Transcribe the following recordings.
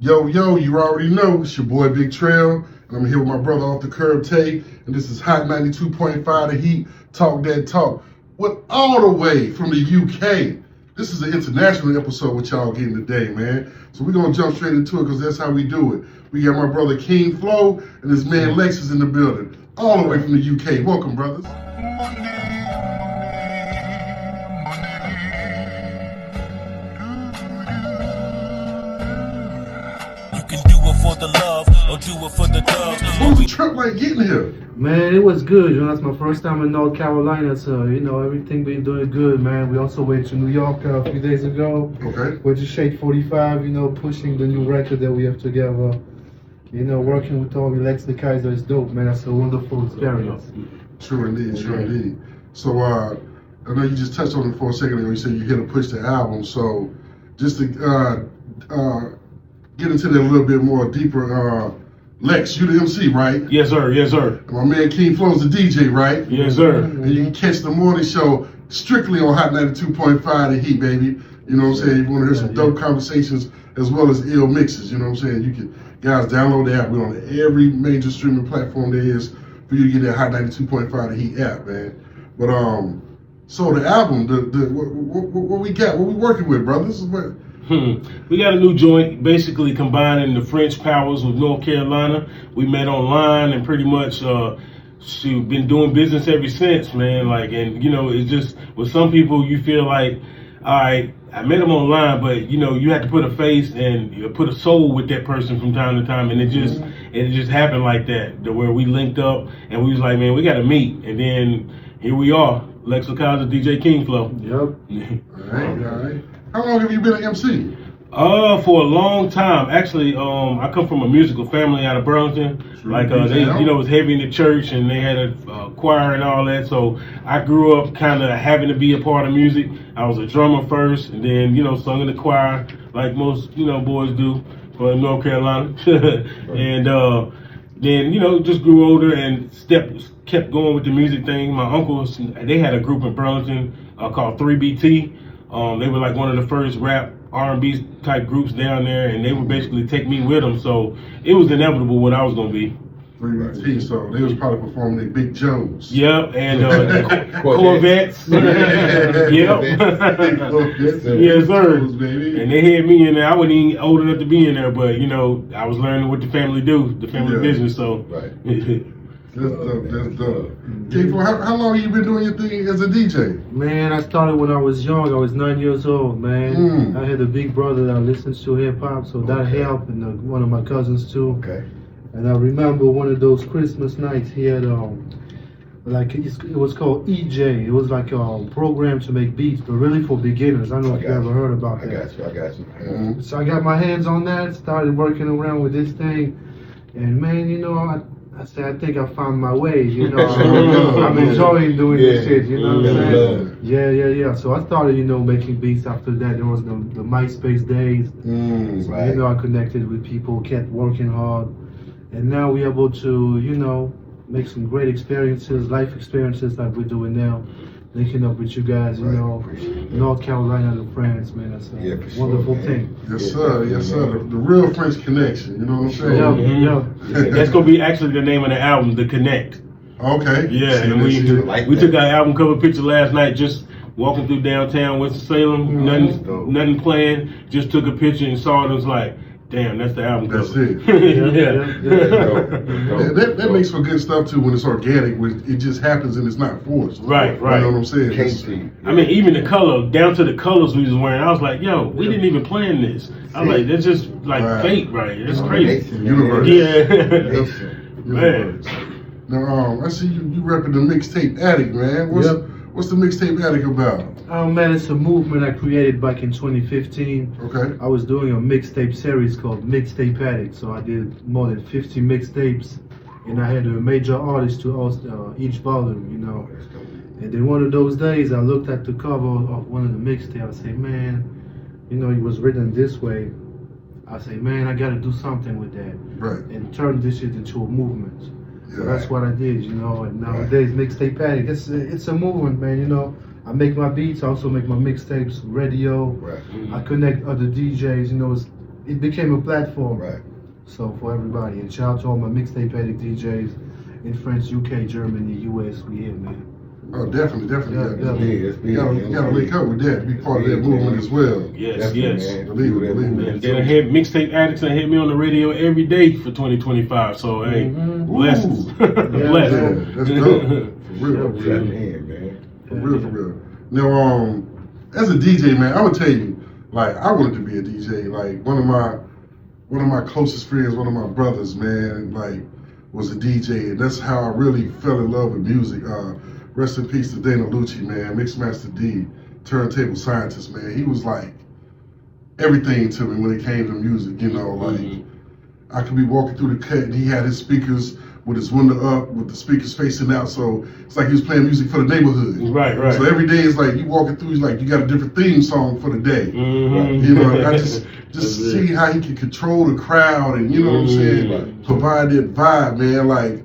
Yo, you already know, it's your boy Big Trail, and I'm here with my brother Offthacurbtay, and this is Hot 92.5 The Heat, Talk That Talk, with all the way from the UK. This is an international episode what y'all getting today, man. So we're gonna jump straight into it because that's how we do it. We got my brother King Flow and his man Lex is in the building, all the way from the UK. Welcome, brothers. For the love, or do it for the doves. What was the trip like getting here? Man, it was good. You know, that's my first time in North Carolina, so you know everything been doing good, man. We also went to New York a few days ago. Okay. With the Shade 45, you know, pushing the new record that we have together. You know, working with all Lakaiser is dope, man. That's a wonderful experience. True indeed, true indeed. So I know you just touched on it for a second ago. You said you're here to push the album. So just to get into that a little bit more deeper, Lex, you the MC, right? Yes, sir. Yes, sir. And my man King Flow's the DJ, right? Yes, sir. And you can catch the morning show strictly on Hot 92.5 The Heat, baby. You know what I'm saying? You want to hear some dope conversations as well as ill mixes. You know what I'm saying? You can, guys, download the app. We're on every major streaming platform there is for you to get that Hot 92.5 The Heat app, man. But so the album, what we got? What we working with, brothers? We got a new joint, basically combining the French powers with North Carolina. We met online and pretty much been doing business ever since, man. Like, and you know, it's just with some people you feel like, all right, I met them online, but you know, you have to put a face and put a soul with that person from time to time, and it just happened like that, to where we linked up and we was like, man, we got to meet, and then here we are, Lex Lakaiser, DJ King Flow. Yep. All right. How long have you been an MC? For a long time. Actually, I come from a musical family out of Burlington. Like, they, you know, was heavy in the church and they had a choir and all that. So I grew up kind of having to be a part of music. I was a drummer first and then, you know, sung in the choir like most, you know, boys do for North Carolina. And then, you know, just grew older and kept going with the music thing. My uncles, they had a group in Burlington called 3BT. They were like one of the first rap R&B type groups down there, and they would basically take me with them. So it was inevitable what I was gonna be. 3BT, so they was probably performing at Big Joe's. Yep, and Corvettes. Yep. Yes, sir. And they had me in there. I wasn't even old enough to be in there, but you know, I was learning what the family do, the family business. So. Right. That's dope. King, how long have you been doing your thing as a DJ? Man, I started when I was young. I was 9 years old, man. I had a big brother that listens to hip hop, so that helped, and one of my cousins too. Okay. And I remember one of those Christmas nights he had, like it was called EJ. It was like a program to make beats, but really for beginners. I don't know if you ever heard about that. I got you. So I got my hands on that, started working around with this thing, and man, you know, I said, I think I found my way, you know. I'm enjoying doing this shit, you know what I'm saying? Yeah. So I started, you know, making beats after that. There was the MySpace days. So, you know, I connected with people, kept working hard. And now we're able to, you know, make some great experiences, life experiences like we're doing now. Linking up with you guys, you know, North Carolina and France, man. That's a wonderful thing. Yes, sir. The real French connection, you know what I'm saying? Yeah. That's going to be actually the name of the album, The Connect. Okay. Yeah, and we took our album cover picture last night, just walking through downtown Winston-Salem, nothing planned, just took a picture and saw it and was like, damn, that's the album cover. That's it. That makes for good stuff too when it's organic, when it just happens and it's not forced. Right. You know what I'm saying? I mean, even the color, down to the colors we was wearing, I was like, yo, we didn't even plan this. I was like, that's just like fate, right? It's crazy. Universe. Man. Now, I see you repping the MixTape Addict, man. What's the MixTape Addict about? Oh man, it's a movement I created back in 2015. Okay. I was doing a mixtape series called MixTape Addicts. So I did more than 50 mixtapes, and I had a major artist to host each volume, you know. And then one of those days, I looked at the cover of one of the mixtapes. I said, man, you know, it was written this way. I said, man, I got to do something with that. Right. And turn this shit into a movement. So that's what I did, you know. And nowadays, MixTape Addict, it's a movement, man. You know, I make my beats, I also make my mixtapes, radio. Right. I connect other DJs. You know, it became a platform. Right. So for everybody, and shout out to all my MixTape Addict DJs in France, UK, Germany, US. We here, man. Oh, definitely. It's big. You gotta link up with that, be part of that movement as well. Yes, yes. Believe it. And then MixTape Addicts and hit me on the radio every day for 2025. So hey, blessings. Blessings. That's dope. For real. Man. For real. Now, as a DJ, man, I would tell you, like, I wanted to be a DJ. Like, one of my closest friends, one of my brothers, man, like, was a DJ, and that's how I really fell in love with music. Rest in peace to Dana Lucci, man, Mixmaster D, turntable scientist, man. He was like everything to me when it came to music, you know, like I could be walking through the cut and he had his speakers with his window up, with the speakers facing out, so it's like he was playing music for the neighborhood. Right. So every day it's like you walking through, it's like you got a different theme song for the day. You know, I just see how he can control the crowd and, you know what I'm saying, provide that vibe, man. Like,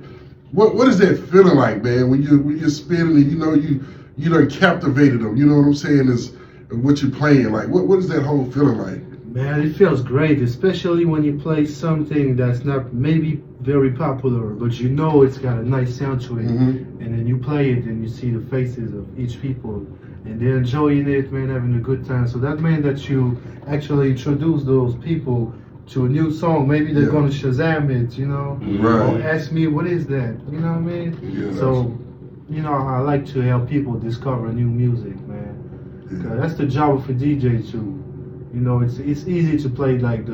what is that feeling like, man, when you're spinning and you done captivated them, you know what I'm saying, is what you're playing, like what is that whole feeling like? Man, it feels great, especially when you play something that's not maybe very popular, but you know it's got a nice sound to it, and then you play it and you see the faces of each people and they're enjoying it, man, having a good time. So that means that you actually introduce those people to a new song. Maybe they're gonna Shazam it, you know, or ask me what is that, you know what I mean? So, you know, I like to help people discover new music, man. That's the job of a DJ too. You know, it's easy to play like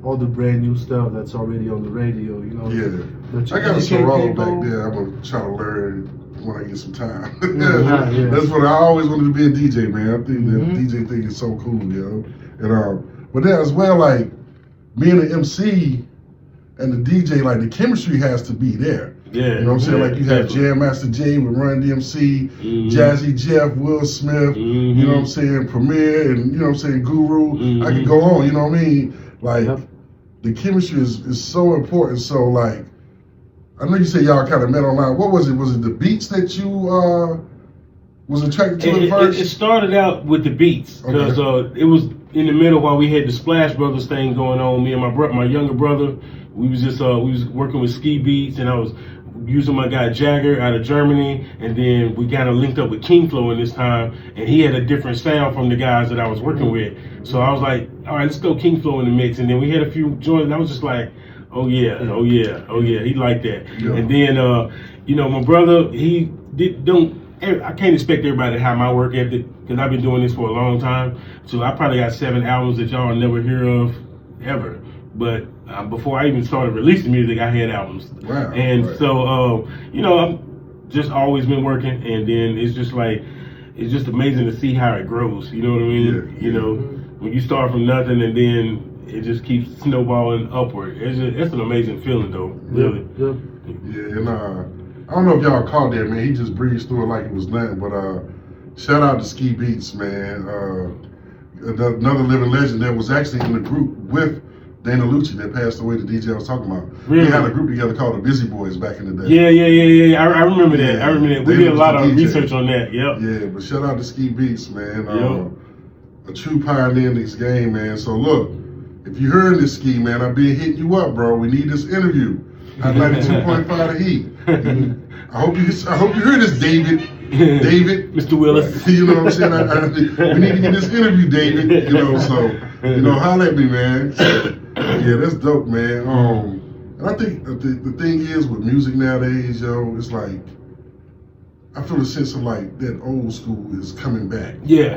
all the brand new stuff that's already on the radio, you know. But I got a Serato back there. I'm gonna try to learn when I get some time. That's what I always wanted to be a DJ, man. I think the DJ thing is so cool, yo. And but then as well, like, being an MC and the DJ, like, the chemistry has to be there. You know what I'm saying? Like, you have Jam Master Jay with Run DMC, Jazzy Jeff, Will Smith, you know what I'm saying, Premier, and, you know what I'm saying, Guru. I can go on, you know what I mean? Like, the chemistry is so important. So, like, I know you said y'all kind of met online. What was it? Was it the beats that you was attracted to at first? It started out with the beats, because it was in the middle while we had the Splash Brothers thing going on. Me and my younger brother, we was working with Ski Beats, and I was using my guy Jagger out of Germany, and then we kind of linked up with King Flow in this time, and he had a different sound from the guys that I was working with. So I was like, all right, let's go King Flow in the mix, and then we had a few joints, and I was just like, oh yeah, he liked that. And then you know, my brother, I can't expect everybody to have my work ethic, because I've been doing this for a long time. So I probably got 7 albums that y'all never hear of ever. But before I even started releasing music, I had albums. So, you know, I've just always been working, and then it's just amazing to see how it grows. You know what I mean? You know, when you start from nothing and then it just keeps snowballing upward. It's an amazing feeling, though. Really. And I don't know if y'all caught that, man. He just breezed through it like it was nothing. But shout out to Ski Beats, man. Another living legend that was actually in the group with Dana Lucci that passed away, the DJ I was talking about. We had a group together called the Busy Boys back in the day. Yeah. I remember that. I remember that. We did a lot of research on that. Yeah, but shout out to Ski Beats, man. A true pioneer in this game, man. So look, if you heard this, Ski, man, I've been hitting you up, bro. We need this interview. At 92.5 The Heat. I hope you heard this, David. Mr. Willis. You know what I'm saying? We need to get this interview, David. You know, so holler at me, man. Yeah, that's dope, man. And I think the thing is with music nowadays, yo, it's like I feel a sense of like that old school is coming back. Yeah.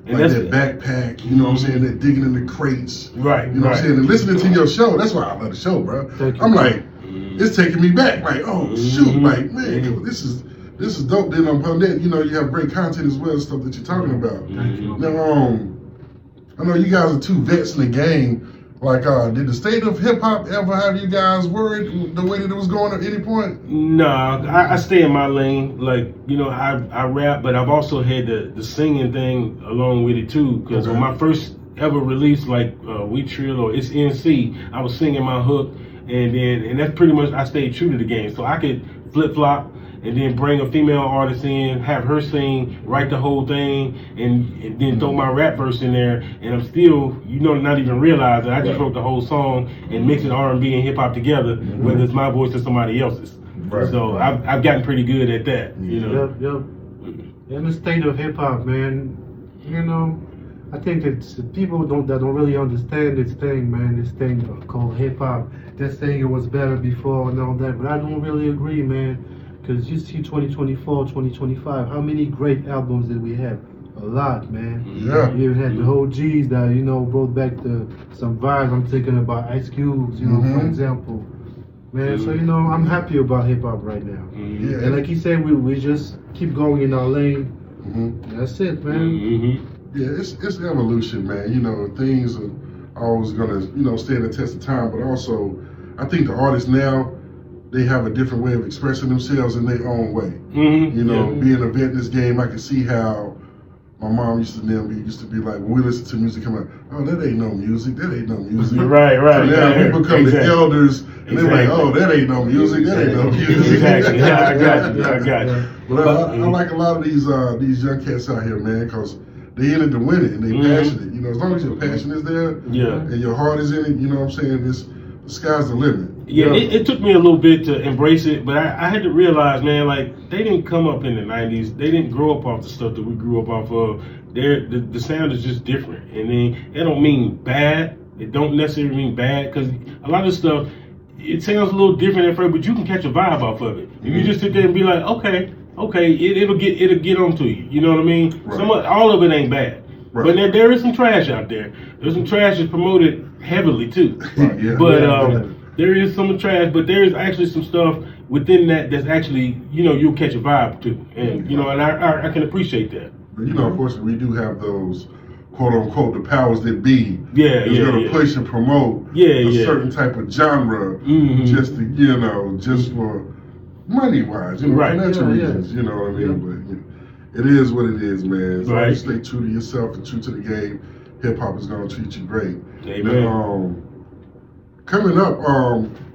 And like that backpack, you know what I'm saying? That digging in the crates. Right. You know what I'm saying? And listening to your show, that's why I love the show, bro. I'm like, it's taking me back. Like, oh shoot, like, man, this is dope. Then on that, you know, you have great content as well, stuff that you're talking about. Now, I know you guys are 2 vets in the game. Like, did the state of hip hop ever have you guys worried the way that it was going at any point? Nah, I stay in my lane. Like, you know, I rap, but I've also had the singing thing along with it too. Because when my first ever release, like We Trill or It's NC, I was singing my hook. and that's pretty much I stayed true to the game. So I could flip flop and then bring a female artist in, have her sing, write the whole thing, and then throw my rap verse in there, and I'm still, not even realizing I just wrote the whole song and mixing R&B and hip hop together, whether it's my voice or somebody else's. Right. So I've gotten pretty good at that. Yep. In the state of hip hop, man, I think that the people that don't really understand this thing called hip hop. They're saying it was better before and all that, but I don't really agree, man. Because you see 2024, 2025, how many great albums did we have? A lot, man. Yeah. You even had the OGs that, brought back some vibes. I'm thinking about Ice Cubes, for example. Man, so, I'm happy about hip hop right now. Yeah. And like you said, we just keep going in our lane. That's it, man. Yeah, it's evolution, man. Things are always gonna, stand the test of time. But also, I think the artists now, they have a different way of expressing themselves in their own way. Being a vet in this game, I can see how my mom used to be like, when we listen to music, come out, oh, that ain't no music, that ain't no music. Right. So now we become the elders, and they're like, oh, that ain't no music, that ain't no music. Exactly. Yeah, I got you. But I like a lot of these young cats out here, man, because they in it to win it, and they passionate. As long as your passion is there, and your heart is in it, you know what I'm saying, the sky's the limit. Yeah, it took me a little bit to embrace it, but I had to realize, man, like, they didn't come up in the 90s. They didn't grow up off the stuff that we grew up off of. The sound is just different. And then it don't mean bad. It don't necessarily mean bad, because a lot of stuff, it sounds a little different at first, but you can catch a vibe off of it. If you just sit there and be like, okay, it'll get onto you. You know what I mean? Right. All of it ain't bad. Right. But there is some trash out there. There's some trash that's promoted heavily, too. Yeah. But there is some trash, but there is actually some stuff within that's actually, you'll catch a vibe to. And, and I can appreciate that. But, unfortunately, we do have those, quote unquote, the powers that be. Yeah, that's going to push and promote a certain type of genre just to, just for money wise, financial reasons, you know what I mean? But it is what it is, man. As long as you stay true to yourself and true to the game, hip hop is going to treat you great. Amen. Coming up,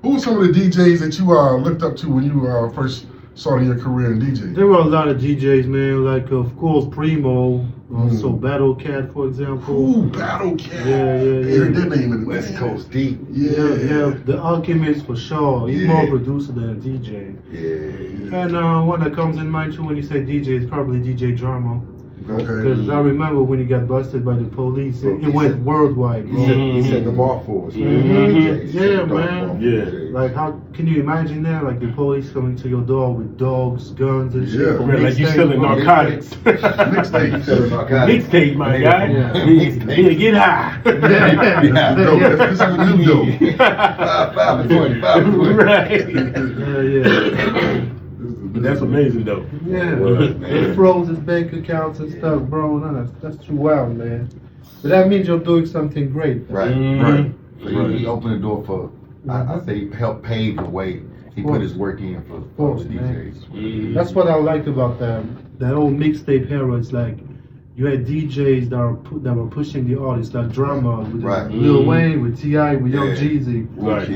who were some of the DJs that you looked up to when you first started your career in DJing? There were a lot of DJs, man. Like, of course, Primo, also Battle Cat, for example. Ooh, Battle Cat. Yeah. Heard that name in the West Coast Deep. Yeah. The Alchemist, for sure. He's more a producer than a DJ. Yeah. And one that comes in mind, too, when you say DJ, is probably DJ Drama. Okay. Because I remember when he got busted by the police, it went worldwide, bro. He set the bar for us. Yeah, man. Yeah. Like, how can you imagine that? Like, the police coming to your door with dogs, guns, and shit. Yeah. for Like you selling narcotics. Mixtape. Mixtape, my guy. Yeah, get high. This is a new dope. 5 to 20. Right. Yeah. That's amazing, though. Yeah, they froze his bank accounts and stuff, bro. No, that's too wild, man. But that means you're doing something great. Right. So he opened the door for, I say, help pave the way. He put his work in for all the DJs. That's what I liked about that old mixtape era. It's like you had DJs that were pushing the artists, like Drama with Lil Wayne, with T.I., with Young Jeezy. Right.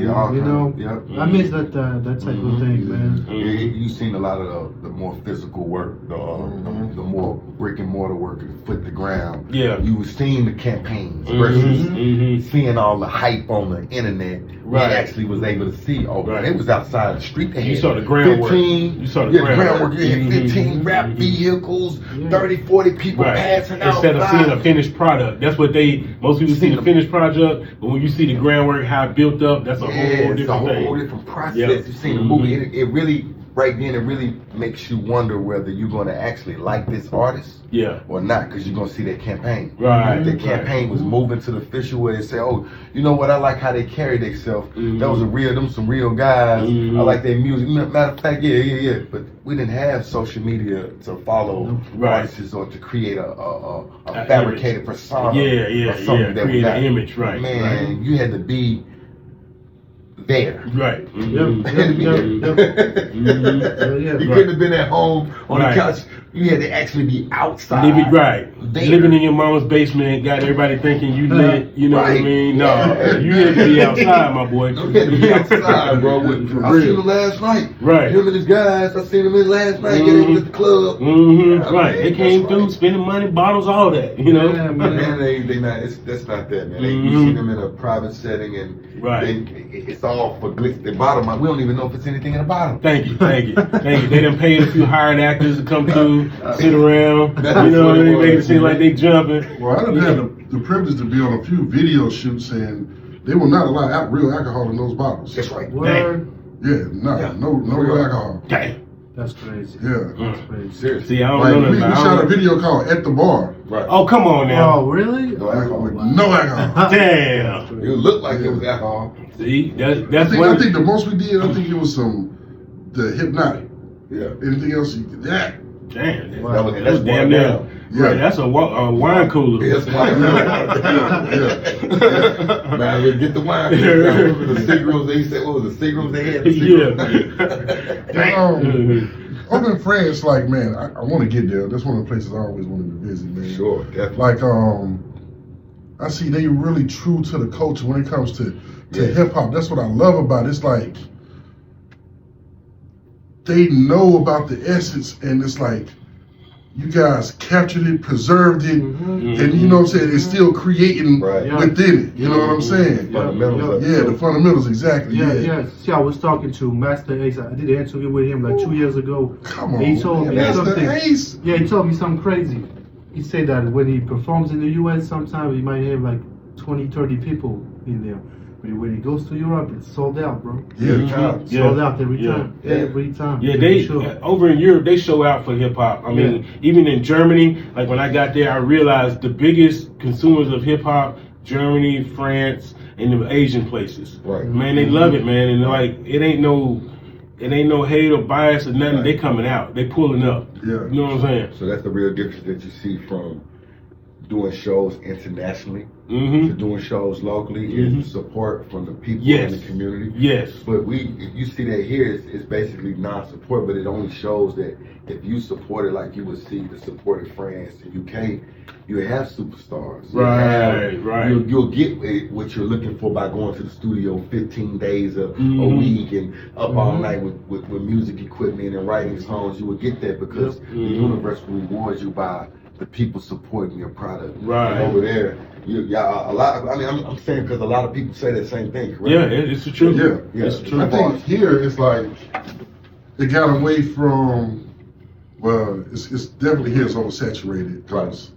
I miss that type of thing, man. Yeah, you've seen a lot of the more physical work, the more brick and mortar work, the foot to ground. Yeah. You were seeing the campaigns versus seeing all the hype on the internet. Right. You actually was able to see, it was outside the street. They You had saw the groundwork. 15, You saw the groundwork. You had 15 rap vehicles, 30, 40 people passing out. Instead of seeing a finished product. That's what most people see the finished product, but when you see the groundwork, how it built up, that's a whole different thing. It's a whole different process. You've seen the movie. It really, right then, it really makes you wonder whether you're going to actually like this artist or not, because you're going to see their campaign. Right. Their campaign was moving to the official where they say, oh, you know what, I like how they carry themselves. That was some real guys. I like their music. Matter of fact, yeah. But we didn't have social media to follow artists or to create a fabricated persona. Yeah. That Create an image, right. Man, you had to be there. Right. It had to be there. You couldn't have been at home on the couch. You had to actually be outside. Living in your mama's basement got everybody thinking you lit. You know what I mean? No, you had to be outside, my boy. You had to be outside, bro. I seen him last night. Right. Him and his guys. I seen him in last night. Getting at the club. They came through, spending money, bottles, all that. You know. Yeah, man. They not. That's not that, man. You see them in a private setting, and it's all for glitz. The bottom, we don't even know if it's anything in the bottom. Thank you. They done paid a few hired actors to come through, sit around. You know what I mean? Make it seem like they jumping. Well, I done had the privilege to be on a few video shoots, and they will not allow real alcohol in those bottles. That's right. Word. Yeah, no real alcohol. Damn. That's crazy. Yeah. That's crazy. Seriously. See, I don't know. We shot a video called "At the Bar." Right. Oh, come on now. Oh, really? No alcohol. No alcohol. Damn. It looked like it was alcohol. See, I think the most we did, I think it was the Hypnotic. Yeah. Anything else? Damn. Damn. That's That's damn near. Yeah. Right, that's a wine cooler. Yes, wine. Man, we get the wine. The Seagrams, they said, what was the Seagrams they had? Over in France, like, man, I want to get there. That's one of the places I always wanted to visit, man. Sure, definitely. Like, I see they really true to the culture when it comes to hip hop. That's what I love about it. It's like they know about the essence, and it's like you guys captured it, preserved it, and you know what I'm saying, it's still creating within it. You know what I'm saying? Fundamentals. The fundamentals, exactly. Yeah. See, I was talking to Master Ace. I did an interview with him like 2 years ago. Come on, he told me something. Ace. Yeah, he told me something crazy. He said that when he performs in the US, sometimes he might have like 20, 30 people in there. But when he goes to Europe, it's sold out, bro. Sold out every time. Every time. Yeah, over in Europe, they show out for hip hop. I mean, even in Germany, like when I got there, I realized the biggest consumers of hip hop, Germany, France, and the Asian places. Right. Man, they love it, man. And like, it ain't no hate or bias or nothing. They coming out. They pulling up. Yeah. You know what I'm saying? So that's the real difference that you see from doing shows internationally to doing shows locally is the support from the people in the community. Yes. But you see that here, it's basically non-support, but it only shows that if you support it like you would see the support in France and UK, you have superstars. Right. You'll get what you're looking for by going to the studio 15 days a week and up all night with music equipment and writing songs. You will get that because the universe will reward you by the people supporting your product. Right. And over there, a lot. I mean, I'm saying because a lot of people say that same thing. Correct? Yeah, it's the truth. Yeah, it's the truth. I think here it's like it got away from. Well, it's definitely here. It's oversaturated. Cause,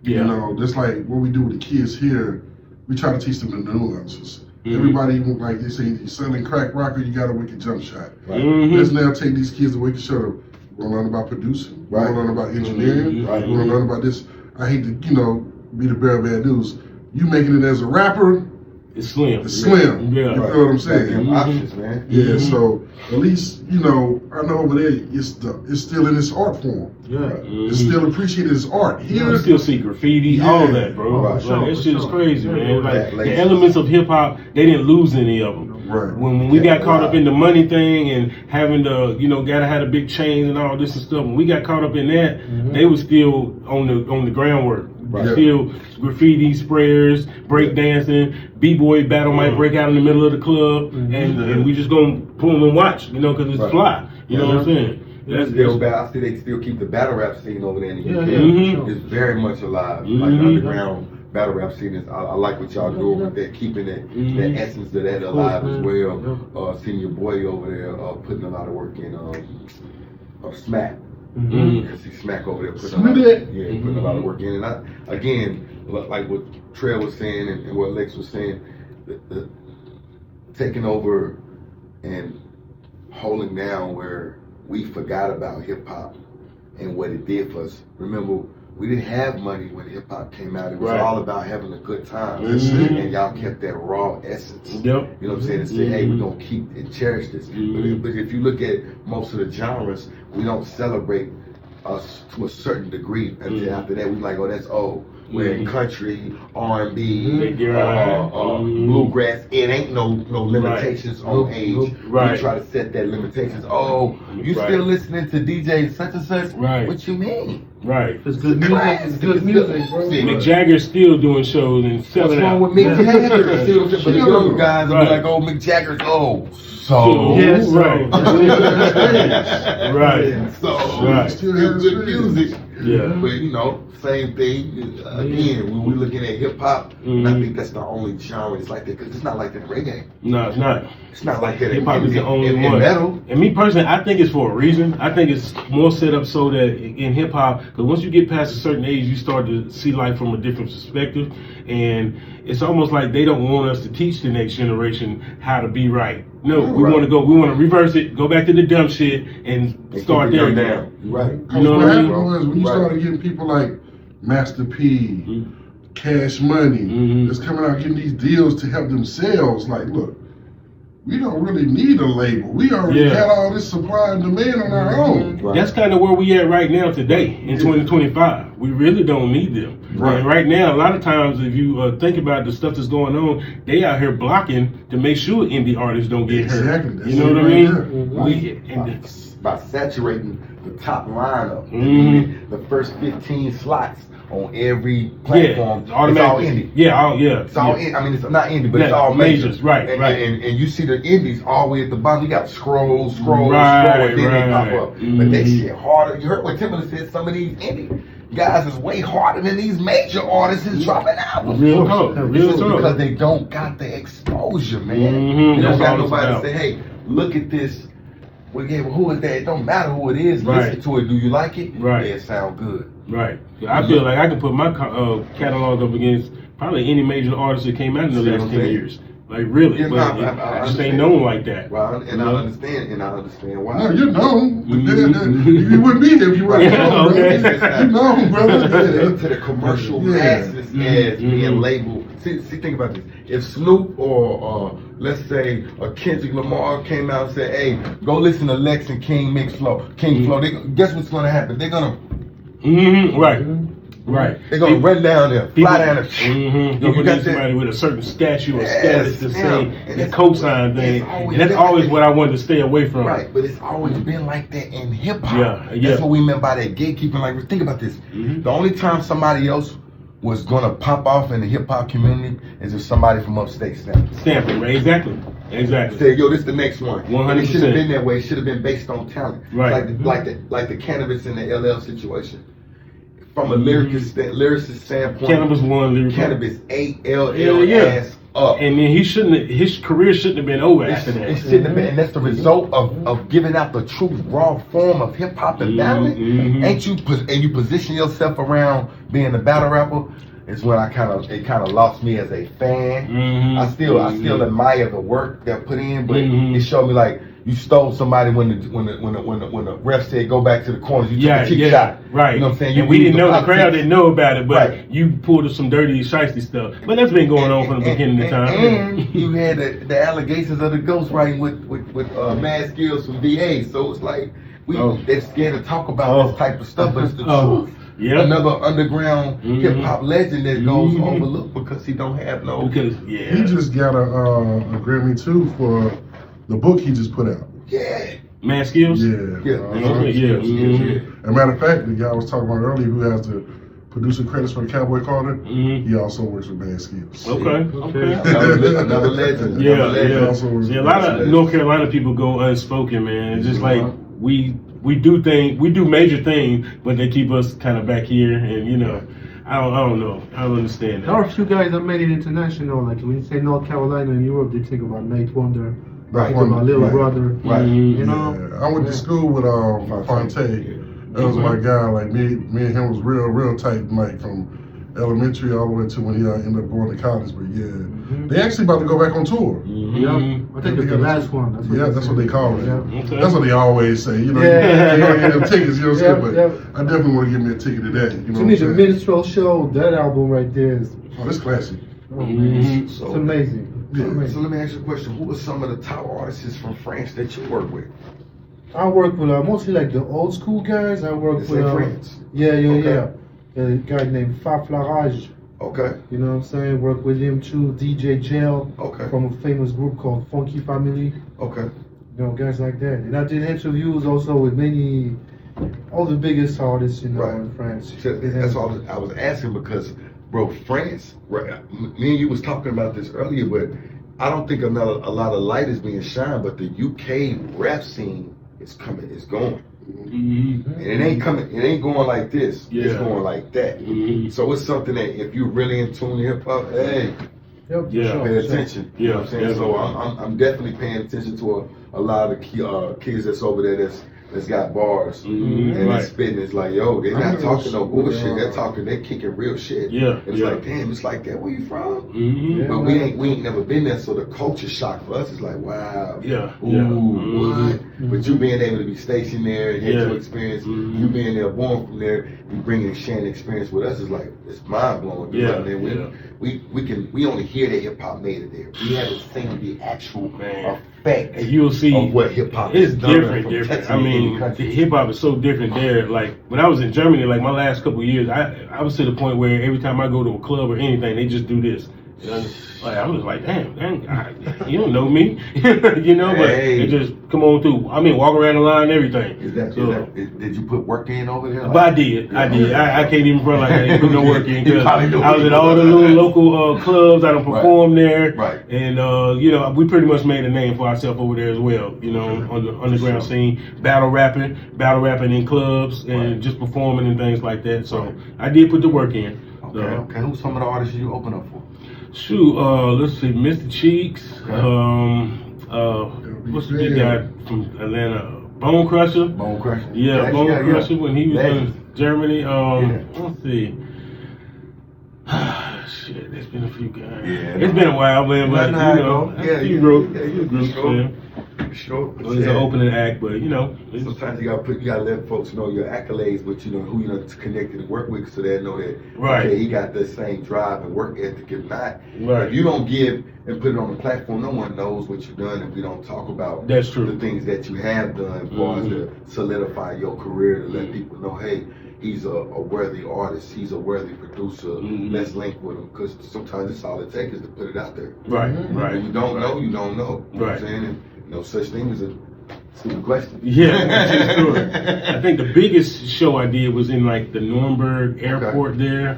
you know, just like what we do with the kids here, we try to teach them the nuances. Everybody, like they say, you're selling crack rocker, you got a wicked jump shot. Right. Let's now take these kids to wicked shut up. We're gonna learn about producing. We're gonna learn about engineering. We're gonna learn about this. I hate to, be the bearer of bad news. You making it as a rapper, it's slim. It's slim. Yeah. You feel what I'm saying? Options, man. Yeah. So at least I know over there it's still in its art form. Yeah. It's still appreciated as art. Here, you still see graffiti, all that, bro. Like, that shit is crazy, man. Like the elements of hip hop, they didn't lose any of them. Right. When we got caught up in the money thing and having to, gotta have the big chains and all this and stuff, when we got caught up in that, they were still on the groundwork. Right. Still graffiti, sprayers, break dancing, b-boy battle might break out in the middle of the club, and we just gonna pull them and watch, because it's fly. You know what I'm saying? I see they still keep the battle rap scene over there in the UK. It's very much alive. Like the underground battle rap scene is. I like what y'all doing with that, keeping that essence of that alive as well. Seeing your boy over there putting a lot of work in Smack. See Smack over there putting a lot of work in. And again, like what Trail was saying and what Lex was saying, the taking over and holding down where we forgot about hip hop and what it did for us. Remember, we didn't have money when hip hop came out. It was all about having a good time. And y'all kept that raw essence. You know what I'm saying? And say, hey, we're going to keep and cherish this. But if you look at most of the genres, we don't celebrate us to a certain degree. And then after that, we like, oh, that's old. We're in country, R&B, bluegrass. It ain't no limitations on age. Right. We try to set that limitations. Oh, you still listening to DJ such and such? Right. What you mean? Right. It's good music. It's good music, bro. Mick Jagger's still doing shows and selling out. What's wrong with Mick Jagger? But the young guys will be like, oh, Mick Jagger's old. So yes, right. Right. So Still it's has good music. Yeah. But you know, same thing. Again, when we're looking at hip hop, and I think that's the only genre it's like that, because it's not like that in reggae. No, it's not. It's not like that Hip hop is the only in one. metal. And me personally, I think it's for a reason. I think it's more set up so that in hip hop, because once you get past a certain age, you start to see life from a different perspective, and it's almost like they don't want us to teach the next generation how to be right. No, we want to reverse it, go back to the dumb shit, and start there. Down. Right. You know what I mean? Was when you started getting people like Master P, Cash Money, that's coming out getting these deals to help themselves. Like, look, we don't really need a label. We already got all this supply and demand on our own. Right. That's kind of where we at right now today in 2025. We really don't need them. Right. And right now, a lot of times, if you think about the stuff that's going on, they out here blocking to make sure indie artists don't get hurt. Exactly. You know what I mean? By saturating the top lineup, the first 15 slots on every platform, it's all indie. It's all I mean, it's not indie, but it's all majors. Right, and you see the indies all the way at the bottom. You got scroll, and then they pop up. But they shit harder. You heard what Timberland said, some of these indie guys is way harder than these major artists is dropping albums. Real talk. Because they don't got the exposure, man. They don't got nobody to say, hey, look at this. Well, yeah, well, who is that? It don't matter who it is. Listen to it. Do you like it? Right. Yeah, it sound good. Right. I feel like I can put my catalog up against probably any major artist that came out in the last 10 years. Like, really. Yeah, but I just ain't known like that. Well, and I understand why. No, you know. You wouldn't be here if you weren't known, okay. You know, brother. To the commercial masses as being labeled. See, think about this. If Snoop or let's say a Kendrick Lamar came out and said, "Hey, go listen to Lex and King Flow," guess what's going to happen? They're gonna Right. They're gonna run down there, fly down there. You got somebody with a certain statue or status to say the cosign thing, and that's always what I wanted to stay away from. Right, but it's always been like that in hip hop. Yeah. That's what we meant by that gatekeeping. Like, think about this: the only time somebody else was gonna pop off in the hip hop community is if somebody from upstate stamped it. Right? Exactly. Say, yo, this the next one. 100%. It should have been that way. It should have been based on talent. Right. Like the Cannabis and the LL situation. From a lyricist standpoint, Cannabis won lyrical. Cannabis ALL ass up. And then his career shouldn't have been over after that. It shouldn't have been, and that's the result of giving out the true raw form of hip hop and battling. And you position yourself around being a battle rapper. Is when it kind of lost me as a fan. I still admire the work they're put in, but it showed me like you stole somebody when the ref said go back to the corners. You took a kick shot. Right. You know what I'm saying? And we didn't know, the crowd didn't know about it, but you pulled up some dirty, shiesty stuff. But that's been going on from the beginning of time. And you had the allegations of the ghostwriting with Mad Skills from VA. So it's like they're scared to talk about this type of stuff, but it's the truth. Yeah. Another underground hip hop legend that goes overlooked because he don't have no. He just got a Grammy too for the book he just put out. Yeah. Mad Skills? Yeah. As a matter of fact, the guy I was talking about earlier who has the producer credits for the Cowboy Carter, he also works with Mad Skills. Okay. Another legend. See, a lot of North Carolina people go unspoken, man. It's just like we do major things, but they keep us kind of back here, and I don't know. I don't understand that. There are a few guys that made it international. Like when you say North Carolina and Europe, they think about Nate Wonder, right? My little brother, right? You know. I went to school with Fonte. That was my guy. Like me and him was real tight. Like from elementary all the way to when he ended up going to college. But they actually about to go back on tour. I think it's the last one. That's what they call it. Okay. That's what they always say. You don't get them tickets. You know what I'm saying? But I definitely want to give me a ticket to that. You know to me, the Minstrel Show, that album right there is. Oh, that's classic. It's amazing. So let me ask you a question. Who are some of the top artists from France that you work with? I work with mostly like the old school guys. I work with friends. Yeah. Okay. A guy named Faflarage. Okay. You know what I'm saying? Work with him too. DJ Jail. Okay. From a famous group called Funky Family. Okay. You know, guys like that. And I did interviews also with all the biggest artists, in France. That's all I was asking because, bro, France. Right, me and you was talking about this earlier, but I don't think a lot of light is being shined. But the UK rap scene is coming. It's going. Mm-hmm. And it ain't coming. It ain't going like this. Yeah. It's going like that. Mm-hmm. So it's something that if you're really in tune to hip hop, hey, Yeah. pay attention. You know what I'm saying? So I'm definitely paying attention to a lot of the kids that's over there that's got bars and it's spitting. It's like, yo, they're not talking no bullshit. They're kicking real shit. Yeah. It's like, damn, it's like that. Where you from? Mm-hmm. But we ain't never been there, so the culture shock for us is like, wow. Yeah. Ooh, what? But you being able to be stationed there and get your experience, you being there, born from there, you bringing sharing experience with us is like, it's mind blowing. Yeah. We only hear that hip hop made it there. We haven't seen the actual effect And you'll see of what hip hop it's is done different. I mean, hip hop is so different there. Like when I was in Germany, like my last couple of years, I was to the point where every time I go to a club or anything, they just do this. Like I was like, damn, you don't know me, but it just come on through. I mean, walk around the line and everything. Did you put work in over there? But I did. I can't even front like I didn't put no work in because I was at all the little local clubs. I done performed there, right? And we pretty much made a name for ourselves over there as well. On the underground scene, battle rapping in clubs, and just performing and things like that. So I did put the work in. Okay. Who's some of the artists you open up for? Shoot, let's see, Mr. Cheeks. What's the big guy from Atlanta? Bone Crusher. Yeah, Bone Crusher when he was in Germany. Let's see. Shit, there's been a few guys. It's been a while, man, but you groups, man. Sure. It's an opening act, but sometimes you gotta let folks know your accolades, but who to connect and work with, so they know that okay, he got the same drive and work ethic. If not, if you don't give and put it on the platform, no one knows what you've done if we don't talk about the things that you have done, as far as to solidify your career, to let people know, hey, he's a worthy artist, he's a worthy producer. Let's link with him, because sometimes it's all it takes is to put it out there. Right. When you don't know, you don't know. You know what I'm saying? And no such thing as a stupid question. Yeah, that's true. I think the biggest show I did was in like the Nuremberg airport there.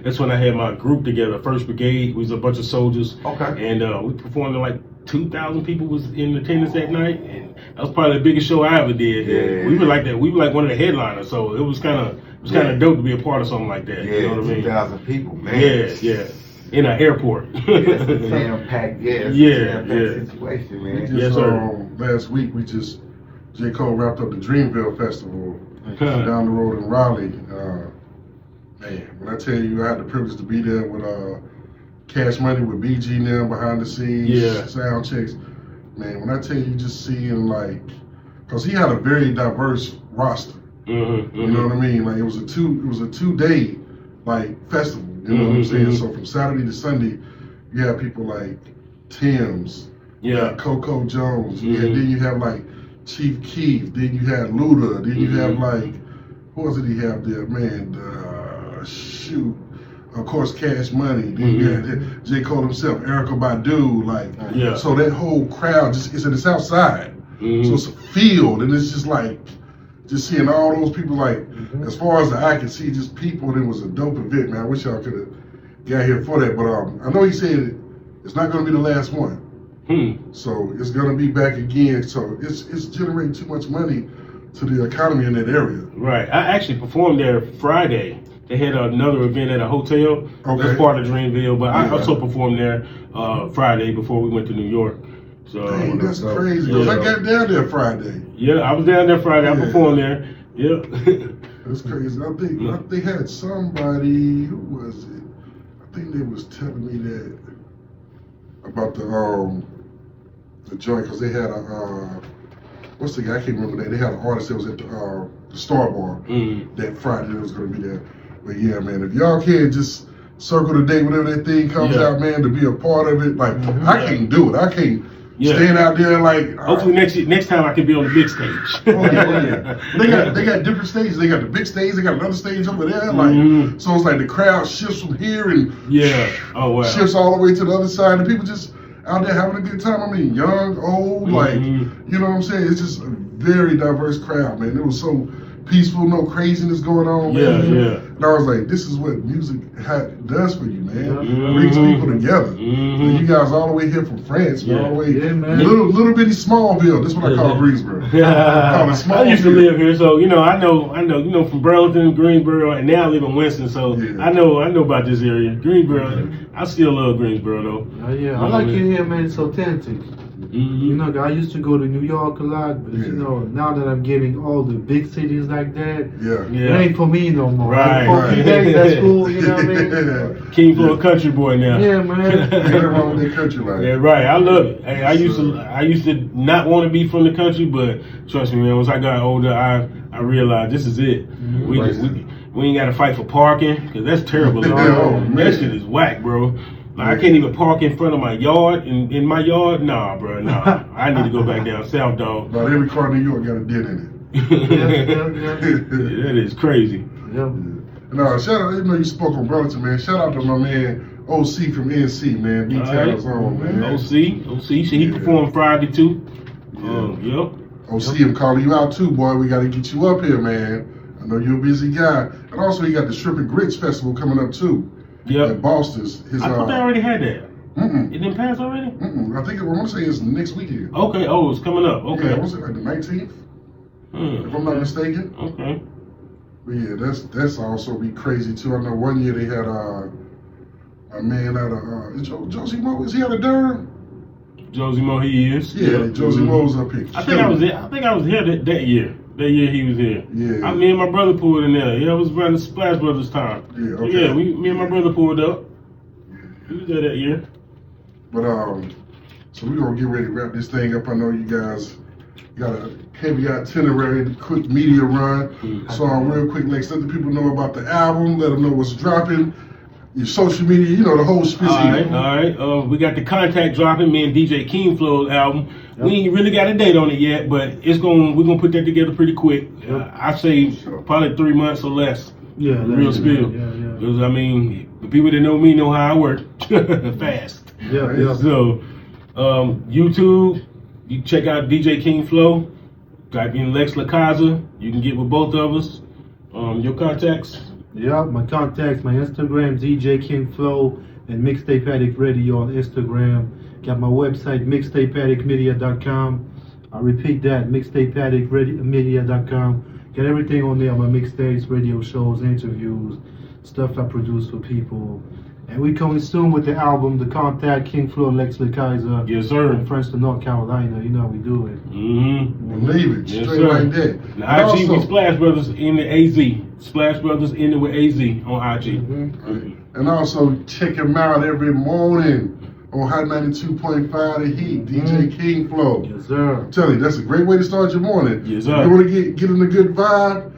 That's when I had my group together. First Brigade was a bunch of soldiers. And we performed, like 2,000 people was in attendance that night, and that was probably the biggest show I ever did. Yeah. We were like that. We were like one of the headliners, so it was kind of dope to be a part of something like that. Yeah, you know what I mean? 2,000 people, man. Yeah. In an airport. It's a jam-packed, situation, man. We just, last week, J. Cole wrapped up the Dreamville Festival down the road in Raleigh. Man, when I tell you I had the privilege to be there with Cash Money, with BG now behind the scenes, sound checks. Man, when I tell you just seeing because he had a very diverse roster. You know what I mean? Like it was a 2-day festival. You know what I'm saying? So from Saturday to Sunday, you have people like Tim's, Coco Jones, then you have Chief Keef, then you had Luda, then you have who else did he have there? Man, of course Cash Money, then you had J. Cole himself, Erykah Badu, so that whole crowd it's in the South Side. So it's a field, and it's just just seeing all those people, as far as the eye can see, just people, and it was a dope event, man. I wish y'all could have got here for that, but I know he said it's not going to be the last one. So it's going to be back again. So it's generating too much money to the economy in that area. Right. I actually performed there Friday. They had another event at a hotel. That's part of Dreamville, but I also performed there Friday before we went to New York. So dang, that's crazy. Because I got down there Friday. Yeah, I was down there Friday. I performed there. Yeah. That's crazy. I think they had somebody. Who was it? I think they was telling me that about the joint, because they had what's the guy? I can't remember that. They had an artist that was at the Star Bar that Friday that was going to be there. But yeah, man, if y'all can just circle the date whenever that thing comes out, man, to be a part of it. I can't do it. I can't Yeah. Staying out there like. Hopefully next time I can be on the big stage. They got different stages. They got the big stage. They got another stage over there. Like so, it's like the crowd shifts from here and shifts all the way to the other side. And people just out there having a good time. I mean, young, old, like you know what I'm saying. It's just a very diverse crowd, man. It was so peaceful, no craziness going on, man. And I was like, this is what music does for you, man. It brings people together. And you guys all the way here from France, man, all the way little bitty Smallville. This is what I call Greensboro. I used to live here, so I know from Burlington, Greensboro, and now I live in Winston, so I know about this area. Greensboro, I still love Greensboro though. I like it here, man. It's authentic. You know, I used to go to New York a lot, but you know, now that I'm getting all the big cities like that, it ain't for me no more. That's cool, you know what I mean? King for a country boy now. Yeah, man. Nothing wrong with that country life. Yeah, right. I love it. Hey, I used to not want to be from the country, but trust me, man. Once I got older, I realized this is it. We ain't got to fight for parking because that's terrible. That shit is whack, bro. Like, I can't even park in front of my yard. In my yard, nah, bro, nah. I need to go back down south, dog. About every car in New York got a dent in it. That is crazy. No, shout out. You know you spoke on Burlington, man. Shout out to my man OC from NC, man. B-Town's on, man. OC. He performed Friday too. OC, I'm calling you out too, boy. We got to get you up here, man. I know you're a busy guy. And also, you got the Shrimp and Grits Festival coming up too. At Boston's. I thought they already had that. It didn't pass already? I think I want to say it's next weekend. Okay. Oh, it's coming up. Okay. Yeah, I want to say like the 19th, if I'm not mistaken. Okay. But yeah, that's also be crazy too. I know one year they had a man out of Josie Mo. Is he out of Durham? Josie Mo, he is. Yeah, Josie Mo's up here. I think I was here that year. That year he was here. Yeah. Me and my brother pulled in there. Yeah, it was around the Splash Brothers time. Yeah, okay. So yeah, me and my brother pulled up. He was there that year. But so we're gonna get ready to wrap this thing up. I know you guys got a heavy itinerary, quick media run. So real quick, let the people know about the album, let them know what's dropping, your social media, you know, the whole spizzy. All right. We got the Contact dropping, me and DJ King Flow's album. We ain't really got a date on it yet, but we're gonna put that together pretty quick. I say probably 3 months or less. Yeah, real spill. Because I mean, the people that know me know how I work fast. So YouTube, you can check out DJ King Flow. Type in Lex Lakaiser. You can get with both of us. Your contacts. Yeah, my contacts, my Instagram, DJ King Flow, and MixTape Addict Radio on Instagram. Got my website, mixtapeaddictmedia.com. I repeat that, mixtapeaddictmedia.com. Got everything on there, my mixtapes, radio shows, interviews, stuff I produce for people. And we coming soon with the album, The Contact, King Flow, Lex Lakaiser. Yes, sir. From Princeton, North Carolina. You know how we do it. Believe it. Yes, straight sir. like that. The IG, we Splash Brothers in the AZ. Splash Brothers ended with AZ on IG. And also check him out every morning on Hot 92.5 The Heat, DJ King Flow. Yes, sir. I'm telling you, that's a great way to start your morning. Yes, sir. If you want to get in a good vibe,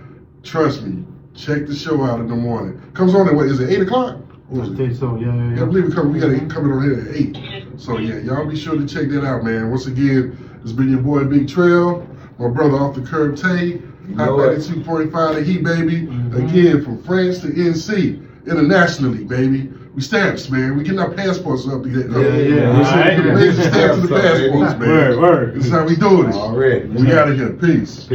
trust me, check the show out in the morning. Comes on at what, is it 8 o'clock? I think so, yeah. I believe we got it coming on here at 8. So yeah, y'all be sure to check that out, man. Once again, it's been your boy Big Trail, my brother Offthacurbtay, Hot 92.5 The Heat, baby. Again, from France to NC, internationally, baby. We stamps, man. We getting our passports up to get stamps to the passports, man. Word. This is how we doing it. Already. We out of here. Peace.